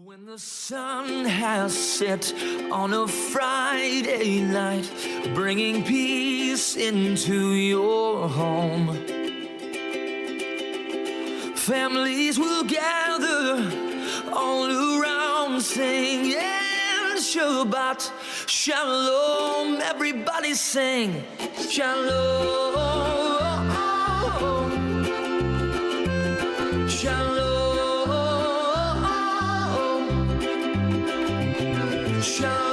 When the sun has set on a Friday night, bringing peace into your home, families will gather all around singing Shabbat, Shalom. Everybody sing Shalom, Shalom. Shalom,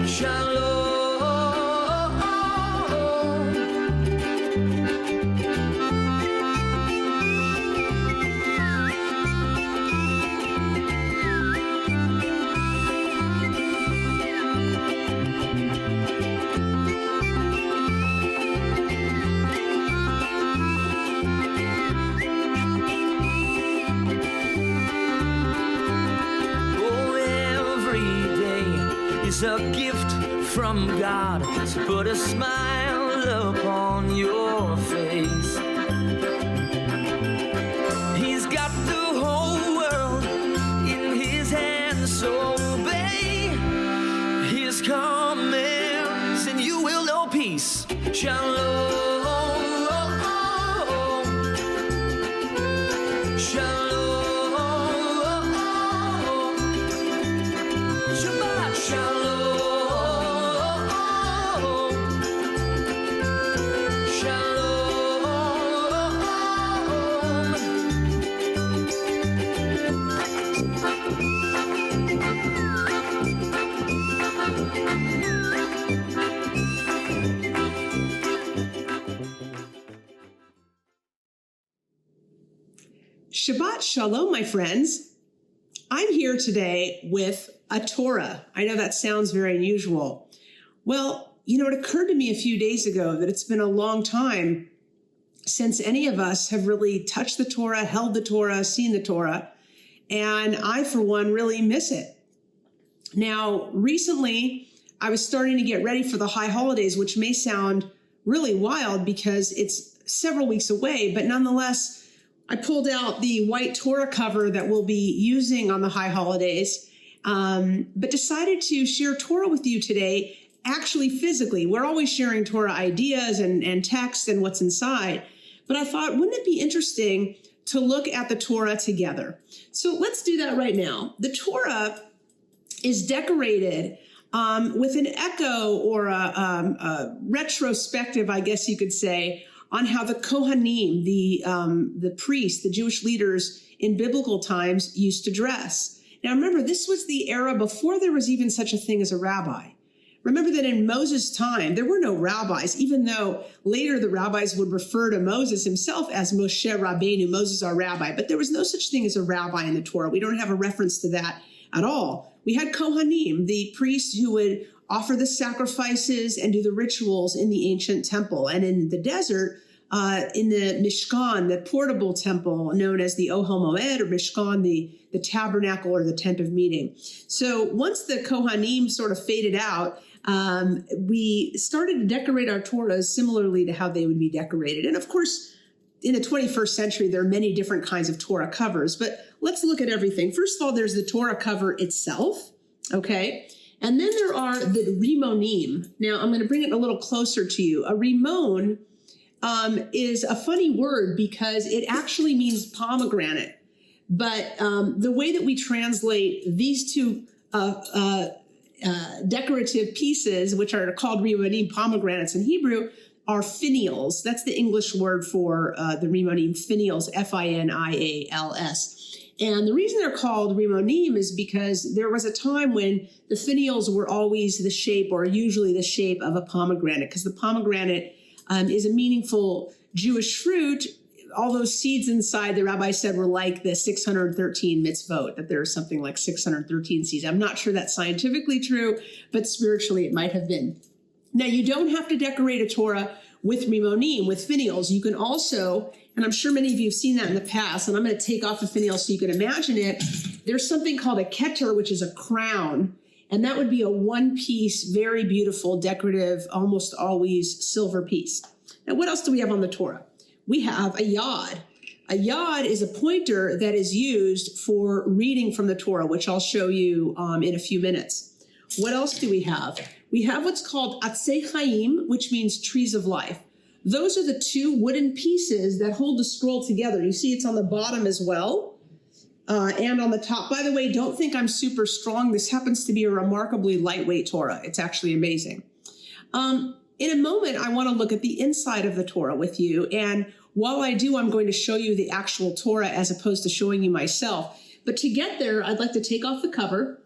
Shalom. It's a gift from God, so put a smile upon your face. He's got the whole world in his hands, so obey his commands and you will know peace. Shalom, Shalom. Shabbat Shalom, Shalom. Shabbat Shalom, my friends. I'm here today with a Torah. I know that sounds very unusual. Well, it occurred to me a few days ago that it's been a long time since any of us have really touched the Torah, held the Torah, seen the Torah, and I, for one, really miss it. Now, recently, I was starting to get ready for the high holidays, which may sound really wild because it's several weeks away, but nonetheless, I pulled out the white Torah cover that we'll be using on the high holidays, but decided to share Torah with you today, actually physically. We're always sharing Torah ideas and text and what's inside, but I thought, wouldn't it be interesting to look at the Torah together? So let's do that right now. The Torah is decorated with an echo or a retrospective, I guess you could say, on how the Kohanim, the priests, the Jewish leaders in biblical times used to dress. Now remember, this was the era before there was even such a thing as a rabbi. Remember that in Moses' time, there were no rabbis, even though later the rabbis would refer to Moses himself as Moshe Rabbeinu, Moses our rabbi, but there was no such thing as a rabbi in the Torah. We don't have a reference to that at all. We had Kohanim, the priests who would offer the sacrifices and do the rituals in the ancient temple. And in the desert, in the Mishkan, the portable temple known as the Ohel Moed or Mishkan, the tabernacle or the tent of meeting. So once the Kohanim sort of faded out, we started to decorate our Torahs similarly to how they would be decorated. And of course, in the 21st century, there are many different kinds of Torah covers, but let's look at everything. First of all, there's the Torah cover itself, okay? And then there are the rimonim. Now, I'm going to bring it a little closer to you. A rimon is a funny word because it actually means pomegranate. But the way that we translate these two decorative pieces, which are called rimonim, pomegranates in Hebrew, are finials. That's the English word for the rimonim, finials, F-I-N-I-A-L-S. And the reason they're called rimonim is because there was a time when the finials were always the shape or usually the shape of a pomegranate, because the pomegranate is a meaningful Jewish fruit. All those seeds inside, the rabbi said, were like the 613 mitzvot, that there's something like 613 seeds. I'm not sure that's scientifically true, but spiritually it might have been. Now, you don't have to decorate a Torah with rimonim, with finials. You can also, and I'm sure many of you have seen that in the past, and I'm going to take off the finial so you can imagine it. There's something called a keter, which is a crown, and that would be a one-piece, very beautiful, decorative, almost always silver piece. Now, what else do we have on the Torah? We have a yod. A yod is a pointer that is used for reading from the Torah, which I'll show you in a few minutes. What else do we have? We have what's called Atseijhayim, which means trees of life. Those are the two wooden pieces that hold the scroll together. You see it's on the bottom as well and on the top. By the way, don't think I'm super strong. This happens to be a remarkably lightweight Torah. It's actually amazing. In a moment, I want to look at the inside of the Torah with you. And while I do, I'm going to show you the actual Torah as opposed to showing you myself. But to get there, I'd like to take off the cover,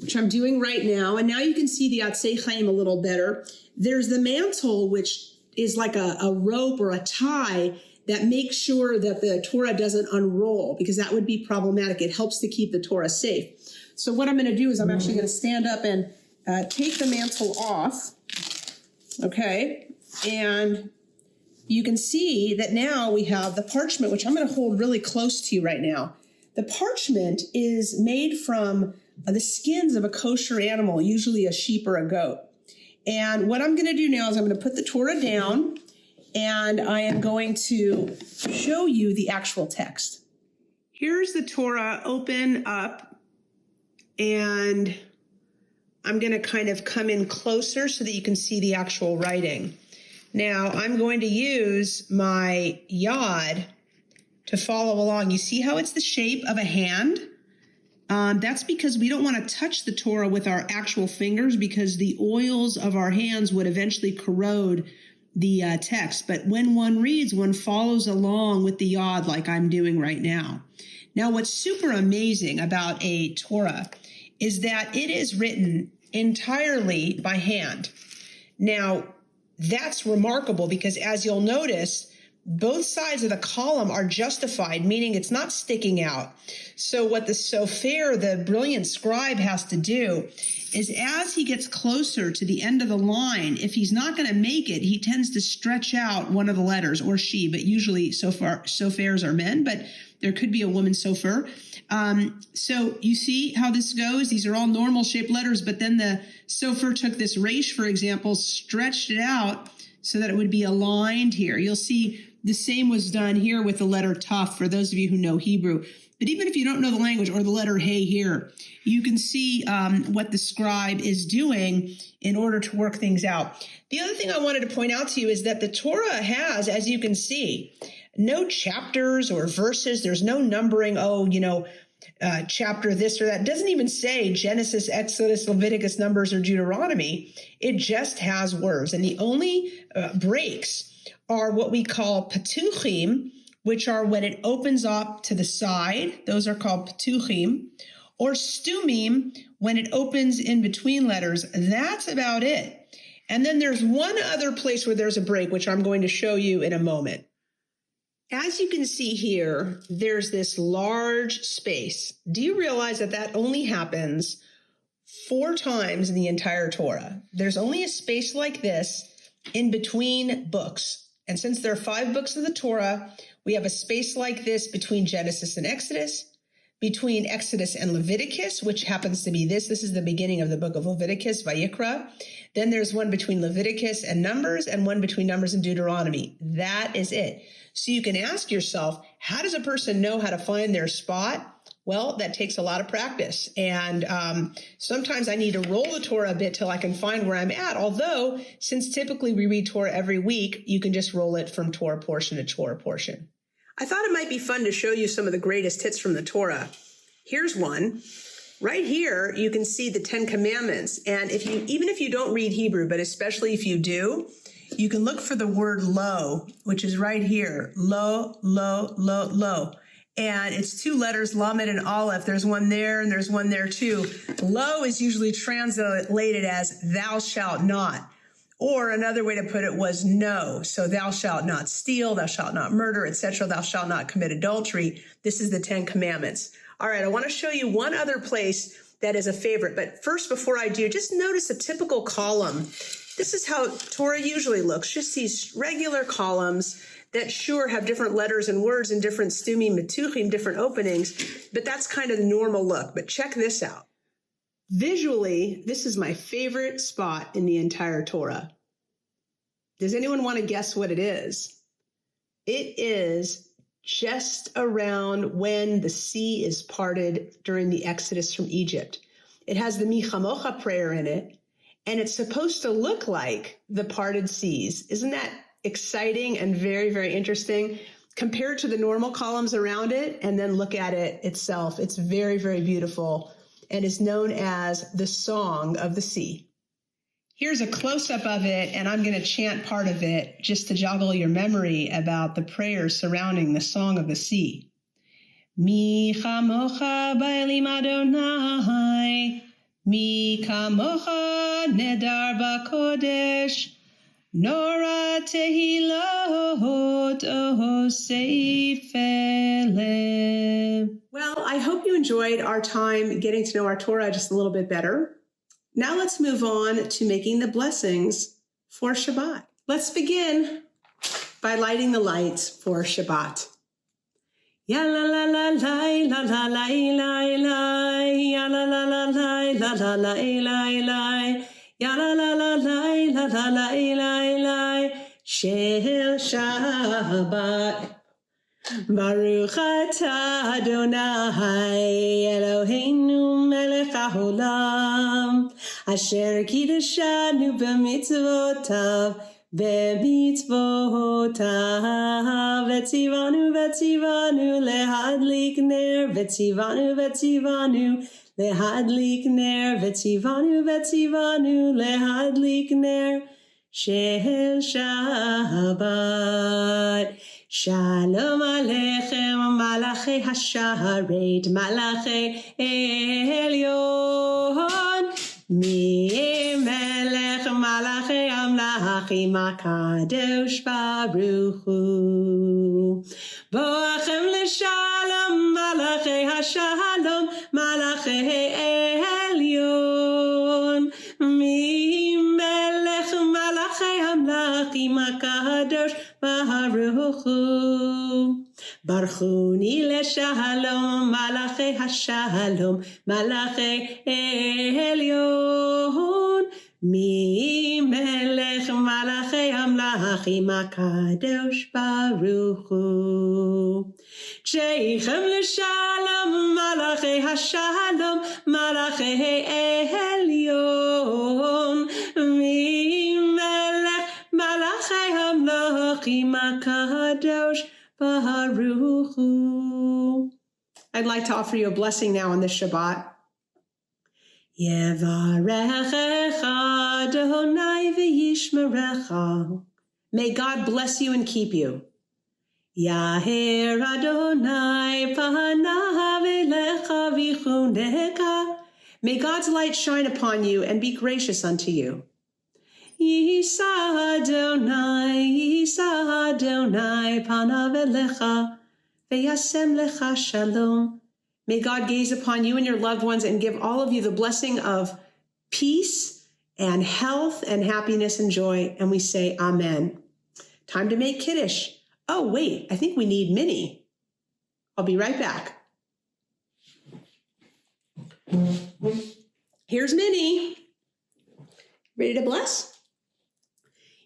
which I'm doing right now. And now you can see the Atseijhayim a little better. There's the mantle, which is like a rope or a tie that makes sure that the Torah doesn't unroll, because that would be problematic. It helps to keep the Torah safe. So what I'm going to do is I'm actually going to stand up and take the mantle off. Okay. And you can see that now we have the parchment, which I'm going to hold really close to you right now. The parchment is made from the skins of a kosher animal, usually a sheep or a goat. And what I'm going to do now is I'm going to put the Torah down, and I am going to show you the actual text. Here's the Torah open up, and I'm going to kind of come in closer so that you can see the actual writing. Now, I'm going to use my yod to follow along. You see how it's the shape of a hand? That's because we don't want to touch the Torah with our actual fingers, because the oils of our hands would eventually corrode the text. But when one reads, one follows along with the yod like I'm doing right now. Now, what's super amazing about a Torah is that it is written entirely by hand. Now, that's remarkable because, as you'll notice, both sides of the column are justified, meaning it's not sticking out. So what the sofer, the brilliant scribe, has to do is, as he gets closer to the end of the line, if he's not going to make it, he tends to stretch out one of the letters, or she, but usually sofers are men, but there could be a woman sofer. So you see how this goes? These are all normal shaped letters, but then the sofer took this resh, for example, stretched it out so that it would be aligned here. You'll see the same was done here with the letter Taf, for those of you who know Hebrew. But even if you don't know the language, or the letter Hey here, you can see what the scribe is doing in order to work things out. The other thing I wanted to point out to you is that the Torah has, as you can see, no chapters or verses. There's no numbering, chapter this or that. It doesn't even say Genesis, Exodus, Leviticus, Numbers, or Deuteronomy. It just has words. And the only breaks are what we call patuchim, which are when it opens up to the side. Those are called patuchim. Or stumim, when it opens in between letters. That's about it. And then there's one other place where there's a break, which I'm going to show you in a moment. As you can see here, there's this large space. Do you realize that that only happens 4 times in the entire Torah? There's only a space like this in between books. And since there are 5 books of the Torah, we have a space like this between Genesis and Exodus, between Exodus and Leviticus, which happens to be this. This is the beginning of the book of Leviticus, Vayikra. Then there's one between Leviticus and Numbers, and one between Numbers and Deuteronomy. That is it. So you can ask yourself, how does a person know how to find their spot? Well, that takes a lot of practice. And sometimes I need to roll the Torah a bit till I can find where I'm at. Although, since typically we read Torah every week, you can just roll it from Torah portion to Torah portion. I thought it might be fun to show you some of the greatest hits from the Torah. Here's one. Right here, you can see the 10 Commandments. And even if you don't read Hebrew, but especially if you do, you can look for the word lo, which is right here. Lo, lo, lo, lo. And it's 2 letters, Lamed and Aleph. There's one there and there's one there too. Lo is usually translated as thou shalt not. Or another way to put it was no. So thou shalt not steal, thou shalt not murder, etc. Thou shalt not commit adultery. This is the 10 Commandments. All right, I want to show you one other place that is a favorite. But first, before I do, just notice a typical column. This is how Torah usually looks. Just these regular columns that sure have different letters and words and different stumim, metuchim, different openings, but that's kind of the normal look. But check this out. Visually, this is my favorite spot in the entire Torah. Does anyone want to guess what it is? It is just around when the sea is parted during the Exodus from Egypt. It has the Mi Chamocha prayer in it, and it's supposed to look like the parted seas. Isn't that exciting and very, very interesting? Compare it to the normal columns around it and then look at it itself. It's very, very beautiful and is known as the Song of the Sea. Here's a close-up of it, and I'm going to chant part of it just to joggle your memory about the prayers surrounding the Song of the Sea. Mi chamocha ba'elim Adonai, mi kamocha nedar ba'kodesh, nora tehilot osefele. Well, I hope you enjoyed our time getting to know our Torah just a little bit better. Now let's move on to making the blessings for Shabbat. Let's begin by lighting the lights for Shabbat. Ya la la la la la la la la la, ya la la la la la la la la la, ya la la la la la la la la la, Shel Shabbat. Baruch atah Adonai Eloheinu melech haolam asher kiddushanu b'mitzvotav v'tzivanu lehadlik ner v'tzivanu lehadlik ner v'tzivanu lehadlik ner Shel Shabbat. Shalom Aleichem, Malachei Hasharet, Malachei Elyon, Mi Melech Malachei Amlachim HaKadosh Baruch Hu. Boachem L'Shalom, Malachei Hashalom, Malachei Elyon, Mi Melech Malachei Amlachim HaKadosh Baruch Hu. Barchuni leshalom, malachei hashalom, malachei elyon, mi melech malachei amlachim HaKadosh Baruch Hu. Sheichem leshalom, malachei hashalom, malachei elyon, mi melech malachei amlachim HaKadosh Baruch Hu. I'd like to offer you a blessing now on this Shabbat. Yevarechecha Adonai v'yishmerecha. May God bless you and keep you. Yaher Adonai panav elecha v'chuneka. May God's light shine upon you and be gracious unto you. Yisa Adonai panav elecha v'yasem lecha shalom. May God gaze upon you and your loved ones and give all of you the blessing of peace and health and happiness and joy. And we say amen. Time to make Kiddush. Oh, wait, I think we need Minnie. I'll be right back. Here's Minnie. Ready to bless?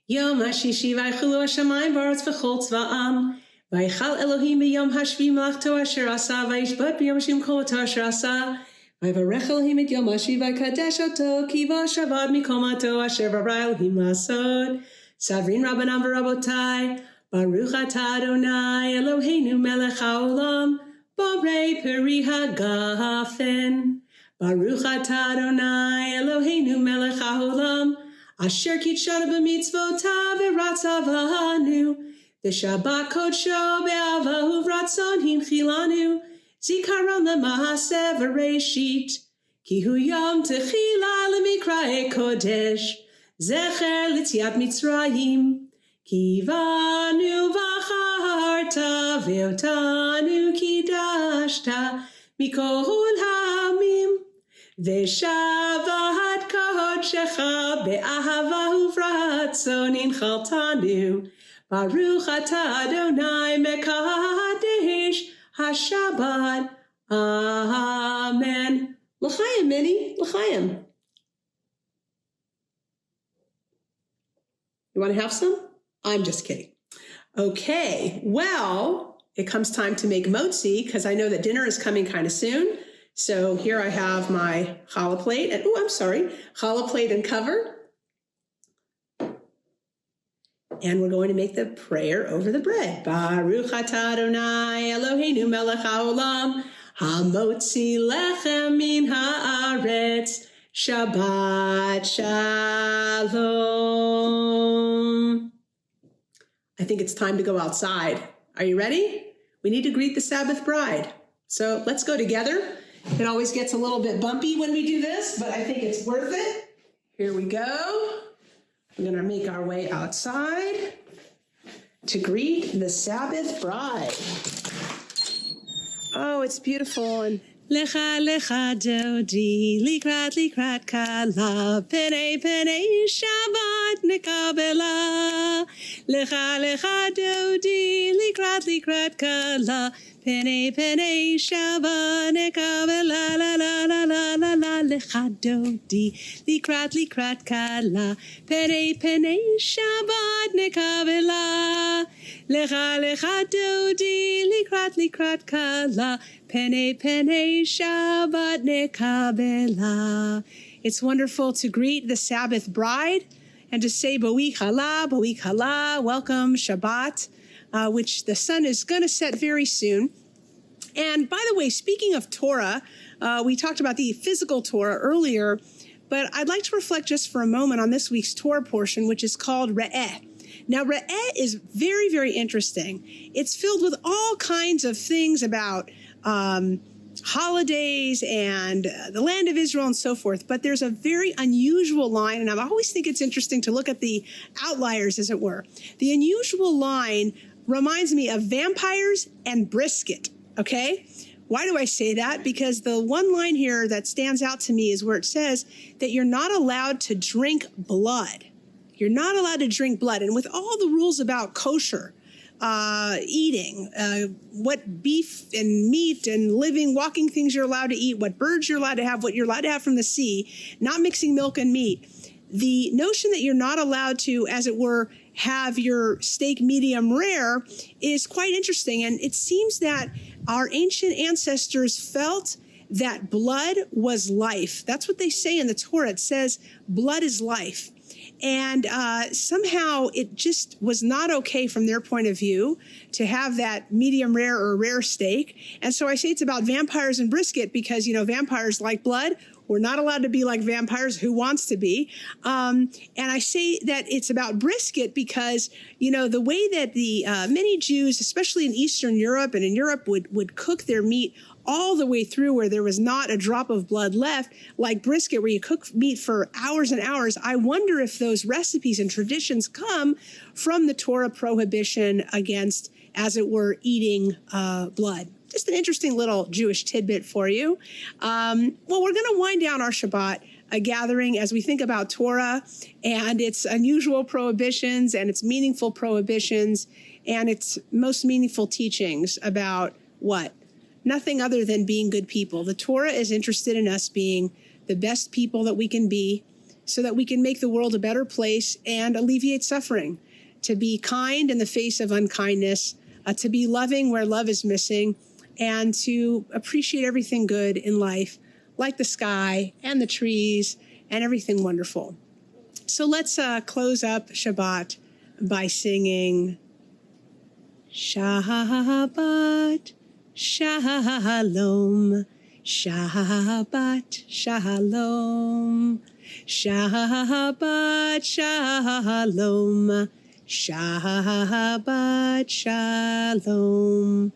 Yom HaShishi v'aychulu hashamayim ba'aretz v'chol tzva'am v'aychal Elohim b'yom hashvi melachto asher asa v'yishbat b'yom hashvim kol ato asher asa v'yvarech Elohim et yom hashvi v'ykadesh oto ki v'shavad mikol ato asher bara Elohim la'asod Savrin Rabbanan v'Rabotai Baruch atah Adonai Eloheinu melech haolam borei peri hagafen Baruch atah Adonai Eloheinu melech haolam Asher kitshanu b'mitzvotav v'ratzavanu v'shabbat kodsho be'avahu v'ratzon hinchilanu zikaron lema'aseh v'reishit ki hu yom techila lemikra'e kodesh zecher l'tziat Mitzrayim ki vanu v'acharta ve'otanu kidashta mikol ha'amim V'shavat kodshecha be'ahava uvratzon inchaltanu Baruch atah Adonai mekadesh haShabbat. Amen. L'chaim, Minnie. L'chaim. You want to have some? I'm just kidding. Okay, well, it comes time to make motzi because I know that dinner is coming kind of soon. So here I have my challah plate and, challah plate and cover. And we're going to make the prayer over the bread. Baruch atah Adonai Eloheinu melech haolam, hamotzi lechem min haaretz, Shabbat shalom. I think it's time to go outside. Are you ready? We need to greet the Sabbath bride. So let's go together. It always gets a little bit bumpy when we do this, but I think it's worth it. Here we go. We're going to make our way outside to greet the Sabbath bride. Oh, it's beautiful. And Lecha lecha dodi, likrat kala, pene Shabbat nekabela. Lecha lecha dodi, likrat kala, pene Shabbat nekabela. La la la la la la. Lecha dodi, likrat kala, pene Shabbat nekabela. Lecha dodi, likrat kala, pene Shabbat nekabela. It's wonderful to greet the Sabbath bride and to say Bo'ik Halah, welcome Shabbat, which the sun is going to set very soon. And by the way, speaking of Torah, we talked about the physical Torah earlier, but I'd like to reflect just for a moment on this week's Torah portion, which is called Re'eh. Now, Re'eh is very, very interesting. It's filled with all kinds of things about holidays and the land of Israel and so forth. But there's a very unusual line, and I always think it's interesting to look at the outliers, as it were. The unusual line reminds me of vampires and brisket, okay? Why do I say that? Because the one line here that stands out to me is where it says that you're not allowed to drink blood. You're not allowed to drink blood. And with all the rules about kosher, eating, what beef and meat and living, walking things you're allowed to eat, what birds you're allowed to have, what you're allowed to have from the sea, not mixing milk and meat. The notion that you're not allowed to, as it were, have your steak medium rare is quite interesting. And it seems that our ancient ancestors felt that blood was life. That's what they say in the Torah. It says blood is life. And somehow it just was not okay from their point of view to have that medium rare or rare steak. And so I say it's about vampires and brisket because, you know, vampires like blood. We're not allowed to be like vampires. Who wants to be? And I say that it's about brisket because, you know, the way that the many Jews, especially in Eastern Europe and in Europe, would cook their meat all the way through where there was not a drop of blood left, like brisket, where you cook meat for hours and hours. I wonder if those recipes and traditions come from the Torah prohibition against, as it were, eating blood. Just an interesting little Jewish tidbit for you. Well, we're going to wind down our Shabbat gathering as we think about Torah and its unusual prohibitions and its meaningful prohibitions and its most meaningful teachings about what? Nothing other than being good people. The Torah is interested in us being the best people that we can be so that we can make the world a better place and alleviate suffering, to be kind in the face of unkindness, to be loving where love is missing, and to appreciate everything good in life, like the sky and the trees and everything wonderful. So let's close up Shabbat by singing Shabbat Shalom, Shabbat Shalom, Shabbat Shalom, Shabbat Shalom.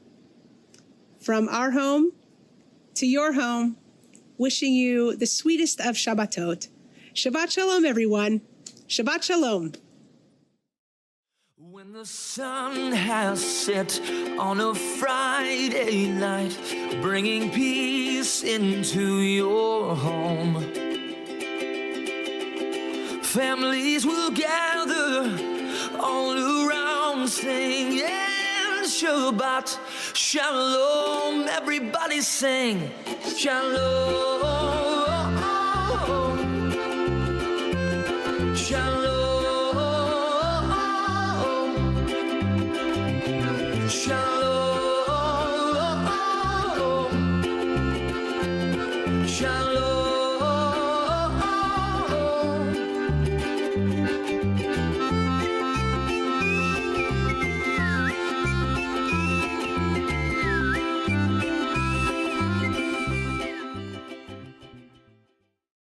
From our home to your home, wishing you the sweetest of Shabbatot. Shabbat Shalom, everyone. Shabbat Shalom. When the sun has set on a Friday night, bringing peace into your home, families will gather all around singing Shabbat Shalom. Everybody sing Shalom, Shalom. Shalom. Shalom.